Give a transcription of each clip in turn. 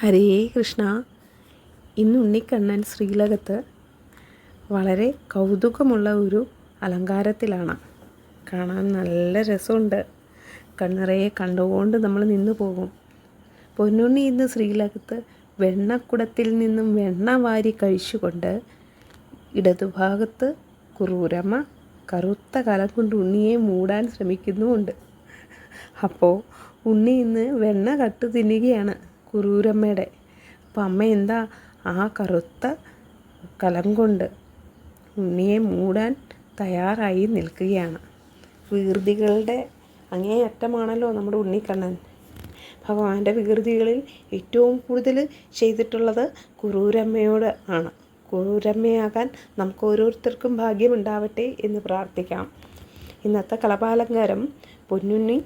ഹരേ കൃഷ്ണ. ഇന്ന് ഉണ്ണിക്കണ്ണൻ ശ്രീലകത്ത് വളരെ കൗതുകമുള്ള ഒരു അലങ്കാരത്തിലാണ്. കാണാൻ നല്ല രസമുണ്ട്. കണ്ണറയെ കണ്ടുകൊണ്ട് നമ്മൾ നിന്നു പോകും. പൊന്നുണ്ണി ഇന്ന് ശ്രീലകത്ത് വെണ്ണക്കുടത്തിൽ നിന്നും വെണ്ണ വാരി കഴിച്ചുകൊണ്ട് ഇടതുഭാഗത്ത് കുറൂരമ്മ കറുത്ത കലം കൊണ്ട് ഉണ്ണിയെ മൂടാൻ ശ്രമിക്കുന്നുമുണ്ട്. അപ്പോൾ ഉണ്ണി ഇന്ന് വെണ്ണ കട്ട് തിന്നുകയാണ് കുറൂരമ്മയുടെ. അപ്പോൾ അമ്മ എന്താ ആ കറുത്ത കലം കൊണ്ട് ഉണ്ണിയെ മൂടാൻ തയ്യാറായി നിൽക്കുകയാണ്. വികൃതികളുടെ അങ്ങേയറ്റമാണല്ലോ നമ്മുടെ ഉണ്ണിക്കണ്ണൻ. ഭഗവാന്റെ വികൃതികളിൽ ഏറ്റവും കൂടുതൽ ചെയ്തിട്ടുള്ളത് കുറൂരമ്മയോട് ആണ്. കുറൂരമ്മയാകാൻ നമുക്ക് ഓരോരുത്തർക്കും ഭാഗ്യമുണ്ടാവട്ടെ എന്ന് പ്രാർത്ഥിക്കാം. ഇന്നത്തെ കളഭാലങ്കാരം പൊന്നുണ്ണി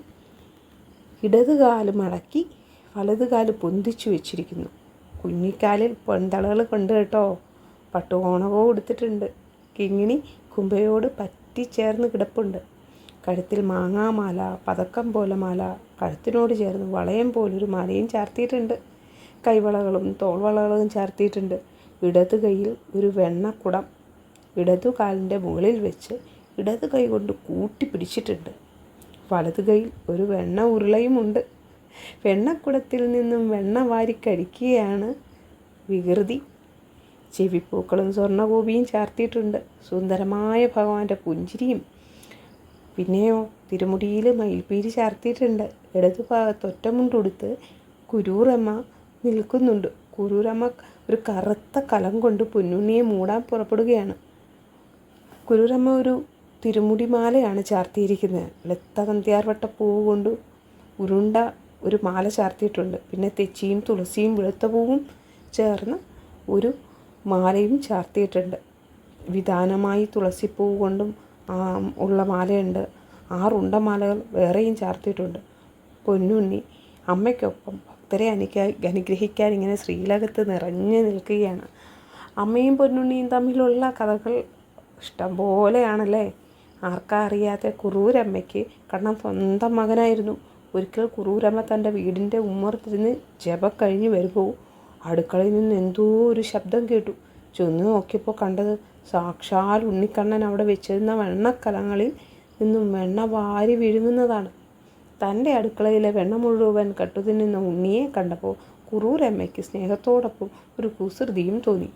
ഇടതുകാല് മടക്കി വലതുകാല് പൊന്തിച്ചു വെച്ചിരിക്കുന്നു. കുഞ്ഞിക്കാലിൽ പൊന്തളകൾ കൊണ്ട് കേട്ടോ. പട്ടുകോണകോ കൊടുത്തിട്ടുണ്ട്. കിങ്ങിണി കുമ്പയോട് പറ്റിച്ചേർന്ന് കിടപ്പുണ്ട്. കഴുത്തിൽ മാങ്ങാമാല, പതക്കം പോലെ മാല, കഴുത്തിനോട് ചേർന്ന് വളയം പോലൊരു മാലയും ചാർത്തിയിട്ടുണ്ട്. കൈവളകളും തോൾവളകളും ചാർത്തിയിട്ടുണ്ട്. ഇടതു കൈയിൽ ഒരു വെണ്ണക്കുടം ഇടതു കാലിൻ്റെ മുകളിൽ വെച്ച് ഇടതു കൈ കൊണ്ട് കൂട്ടി പിടിച്ചിട്ടുണ്ട്. വലതു കൈയിൽ ഒരു വെണ്ണ ഉരുളയുമുണ്ട്. വെണ്ണക്കുടത്തിൽ നിന്നും വെണ്ണ വാരി കഴിക്കുകയാണ് വികൃതി. ചെവിപ്പൂക്കളും സ്വർണ്ണഗോപിയും ചാർത്തിയിട്ടുണ്ട്. സുന്ദരമായ ഭഗവാന്റെ പുഞ്ചിരിയും. പിന്നെയോ തിരുമുടിയിൽ മയിൽപ്പീരി ചാർത്തിയിട്ടുണ്ട്. ഇടതുഭാഗത്ത് ഒറ്റമുണ്ടുടുത്ത് കുറൂരമ്മ നിൽക്കുന്നുണ്ട്. കുറൂരമ്മ ഒരു കറുത്ത കലം കൊണ്ട് പൊന്നുണ്ണിയെ മൂടാൻ പുറപ്പെടുകയാണ്. കുറൂരമ്മ ഒരു തിരുമുടിമാലയാണ് ചാർത്തിയിരിക്കുന്നത്. ലത്തകന്ത്യാർവട്ട പൂവ് കൊണ്ട് ഉരുണ്ട ഒരു മാല ചാർത്തിയിട്ടുണ്ട്. പിന്നെ തെച്ചിയും തുളസിയും വെളുത്ത പൂവും ചേർന്ന് ഒരു മാലയും ചാർത്തിയിട്ടുണ്ട്. വിധാനമായി തുളസിപ്പൂവ് കൊണ്ടും ഉള്ള മാലയുണ്ട്. 6 ഉണ്ടമാലകൾ വേറെയും ചാർത്തിയിട്ടുണ്ട്. പൊന്നുണ്ണി അമ്മയ്ക്കൊപ്പം ഭക്തരെ അനുഗ്രഹിക്കാൻ ഇങ്ങനെ ശ്രീലകത്ത് നിറഞ്ഞു നിൽക്കുകയാണ്. അമ്മയും പൊന്നുണ്ണിയും തമ്മിലുള്ള കഥകൾ ഇഷ്ടം പോലെയാണല്ലേ. ആർക്കാ അറിയാത്ത കുറൂരമ്മയ്ക്ക് കണ്ണൻ സ്വന്തം മകനായിരുന്നു. ഒരിക്കൽ കുറൂരമ്മ തൻ്റെ വീടിൻ്റെ ഉമ്മറത്തിരുന്ന് ജപം കഴിഞ്ഞ് വരുമ്പോൾ അടുക്കളയിൽ നിന്ന് എന്തോ ഒരു ശബ്ദം കേട്ടു. ചെന്ന് നോക്കിയപ്പോൾ കണ്ടത് സാക്ഷാൽ ഉണ്ണിക്കണ്ണൻ അവിടെ വെച്ചിരുന്ന വെണ്ണക്കലങ്ങളിൽ നിന്നും വെണ്ണ വാരി വിഴുങ്ങുന്നതാണ്. തൻ്റെ അടുക്കളയിലെ വെണ്ണ മുഴുവൻ കട്ടുതിന്നുന്ന ഉണ്ണിയെ കണ്ടപ്പോൾ കുറൂരമ്മയ്ക്ക് സ്നേഹത്തോടൊപ്പം ഒരു കുസൃതിയും തോന്നി.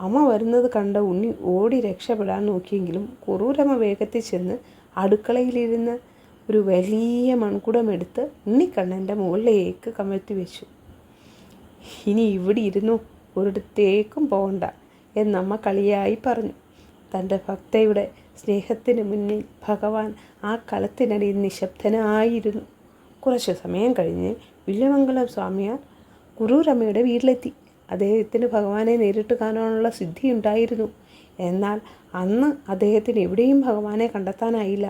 അമ്മ വരുന്നത് കണ്ട ഉണ്ണി ഓടി രക്ഷപ്പെടാൻ നോക്കിയെങ്കിലും കുറൂരമ്മ വേഗത്തിൽ ചെന്ന് അടുക്കളയിലിരുന്ന് ഒരു വലിയ മൺകുടമെടുത്ത് ഉണ്ണിക്കണ്ണൻ്റെ മുകളിലേക്ക് കമഴ്ത്തി വെച്ചു. ഇനി ഇവിടെ ഇരുന്നു, ഒരിടത്തേക്കും പോകണ്ട എന്നമ്മ കളിയായി പറഞ്ഞു. തൻ്റെ ഭക്തയുടെ സ്നേഹത്തിന് മുന്നിൽ ഭഗവാൻ ആ കലത്തിനടിയിൽ നിശബ്ദനായിരുന്നു. കുറച്ച് സമയം കഴിഞ്ഞ് വില്യമംഗലം സ്വാമിയാർ കുറൂരമ്മയുടെ വീട്ടിലെത്തി. അദ്ദേഹത്തിന് ഭഗവാനെ നേരിട്ട് കാണാനുള്ള സിദ്ധിയുണ്ടായിരുന്നു. എന്നാൽ അന്ന് അദ്ദേഹത്തിന് എവിടെയും ഭഗവാനെ കണ്ടെത്താനായില്ല.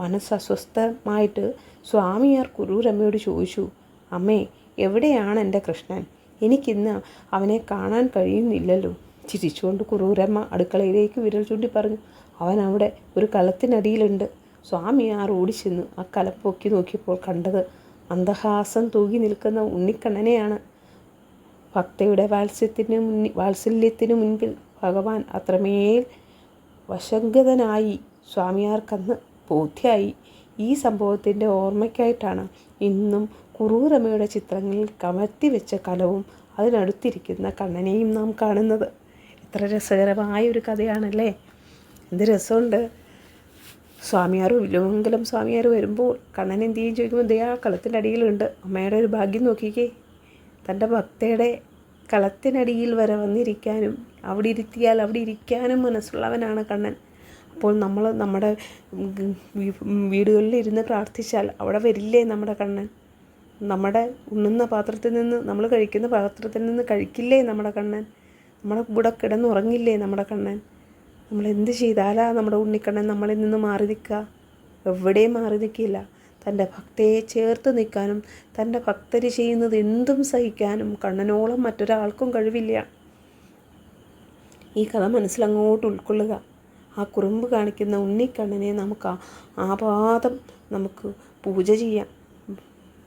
മനസ്സസ്വസ്ഥമായിട്ട് സ്വാമിയാർ കുറൂരമ്മയോട് ചോദിച്ചു, അമ്മേ, എവിടെയാണ് എൻ്റെ കൃഷ്ണൻ? എനിക്കിന്ന് അവനെ കാണാൻ കഴിയുന്നില്ലല്ലോ. ചിരിച്ചുകൊണ്ട് കുറൂരമ്മ അടുക്കളയിലേക്ക് വിരൽ ചൂണ്ടി പറഞ്ഞു, അവൻ അവിടെ ഒരു കലത്തിനടിയിലുണ്ട്. സ്വാമിയാർ ഓടിച്ചെന്ന് ആ കലം പൊക്കി നോക്കിയപ്പോൾ കണ്ടത് മന്ദഹാസം തൂകി നിൽക്കുന്ന ഉണ്ണിക്കണ്ണനെയാണ്. ഭക്തയുടെ വാത്സല്യത്തിന് മുൻപിൽ ഭഗവാൻ അത്രമേൽ വശങ്കതനായി സ്വാമിയാർക്കന്ന് ബോധ്യമായി. ഈ സംഭവത്തിൻ്റെ ഓർമ്മയ്ക്കായിട്ടാണ് ഇന്നും കുറൂരമ്മയുടെ ചിത്രങ്ങളിൽ കമഴ്ത്തി വെച്ച കലവും അതിനടുത്തിരിക്കുന്ന കണ്ണനെയും നാം കാണുന്നത്. എത്ര രസകരമായ ഒരു കഥയാണല്ലേ. എന്ത് രസമുണ്ട്. വില്യമംഗലം സ്വാമിയാർ വരുമ്പോൾ കണ്ണൻ എന്ത് ചെയ്യും ചോദിക്കുമ്പോൾ ദേ ആ കളത്തിൻ്റെ അടിയിലുണ്ട്. അമ്മയുടെ ഒരു ഭാഗ്യം നോക്കിക്കേ. തൻ്റെ ഭക്തയുടെ കളത്തിനടിയിൽ വരെ വന്നിരിക്കാനും അവിടെ ഇരുത്തിയാൽ അവിടെ ഇരിക്കാനും മനസ്സുള്ളവനാണ് കണ്ണൻ. അപ്പോൾ നമ്മൾ നമ്മുടെ വീടുകളിൽ ഇരുന്ന് പ്രാർത്ഥിച്ചാൽ അവിടെ വരില്ലേ നമ്മുടെ കണ്ണൻ? നമ്മുടെ ഉണ്ണുന്ന പാത്രത്തിൽ നിന്ന്, നമ്മൾ കഴിക്കുന്ന പാത്രത്തിൽ നിന്ന് കഴിക്കില്ലേ നമ്മുടെ കണ്ണൻ? നമ്മുടെ കൂടെ കിടന്നുറങ്ങില്ലേ നമ്മുടെ കണ്ണൻ? നമ്മൾ എന്ത് ചെയ്താലാ നമ്മുടെ ഉണ്ണിക്കണ്ണൻ നമ്മളിൽ നിന്ന് മാറി നിൽക്കുക? എവിടെയും മാറി നിൽക്കില്ല. തൻ്റെ ഭക്തയെ ചേർത്ത് നിൽക്കാനും തൻ്റെ ഭക്തർ ചെയ്യുന്നത് എന്തും സഹിക്കാനും കണ്ണനോളം മറ്റൊരാൾക്കും കഴിവില്ല. ഈ കഥ മനസ്സിലങ്ങോട്ട് ഉൾക്കൊള്ളുക. ആ കുറുമ്പ് കാണിക്കുന്ന ഉണ്ണിക്കണ്ണനെ നമുക്ക് ആപാദം നമുക്ക് പൂജ ചെയ്യാം.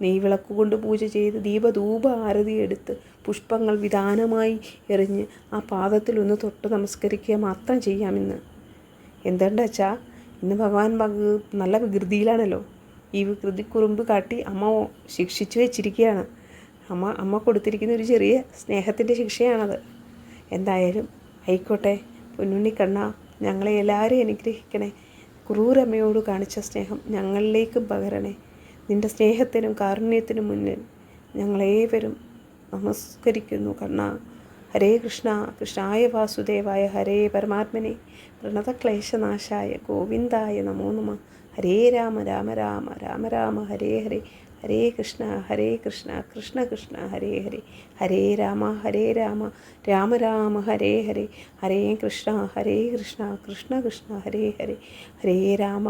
നെയ്വിളക്ക് കൊണ്ട് പൂജ ചെയ്ത് ദീപധൂപ ആരതി എടുത്ത് പുഷ്പങ്ങൾ വിധാനമായി എറിഞ്ഞ് ആ പാദത്തിലൊന്ന് തൊട്ട് നമസ്കരിക്കുക മാത്രം ചെയ്യാമിന്ന്. എന്തുകൊണ്ടാച്ചാ ഇന്ന് ഭഗവാൻ നല്ല വികൃതിയിലാണല്ലോ. ഈ വികൃതി കുറുമ്പ് കാട്ടി അമ്മ ശിക്ഷിച്ചു വെച്ചിരിക്കുകയാണ്. അമ്മ കൊടുത്തിരിക്കുന്ന ഒരു ചെറിയ സ്നേഹത്തിൻ്റെ ശിക്ഷയാണത്. എന്തായാലും ആയിക്കോട്ടെ പൊന്നുണ്ണിക്കണ്ണ, ഞങ്ങളെ എല്ലാവരെയും അനുഗ്രഹിക്കണേ. ക്രൂരമ്മയോട് കാണിച്ച സ്നേഹം ഞങ്ങളിലേക്കും പകരണേ. നിൻ്റെ സ്നേഹത്തിനും കാരുണ്യത്തിനും മുന്നിൽ ഞങ്ങളേവരും നമസ്കരിക്കുന്നു കണ്ണ. ഹരേ കൃഷ്ണ, കൃഷ്ണായ വാസുദേവായ ഹരേ പരമാത്മനെ പ്രണതക്ലേശനാശായ ഗോവിന്ദായ നമോ നമഃ. ഹരേ രാമ രാമ രാമ രാമ രാമ ഹരേ ഹരേ, ഹരേ കൃഷ്ണ കൃഷ്ണ കൃഷ്ണ ഹരേ ഹരേ, ഹരേ രാമ രാമ രാമ ഹരേ ഹരേ, ഹരേ കൃഷ്ണ കൃഷ്ണ കൃഷ്ണ ഹരേ ഹരേ, ഹരേ രാമ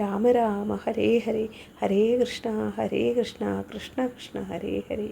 രാമ രാമ ഹരേ ഹരേ, ഹരേ കൃഷ്ണ കൃഷ്ണ കൃഷ്ണ ഹരേ ഹരേ.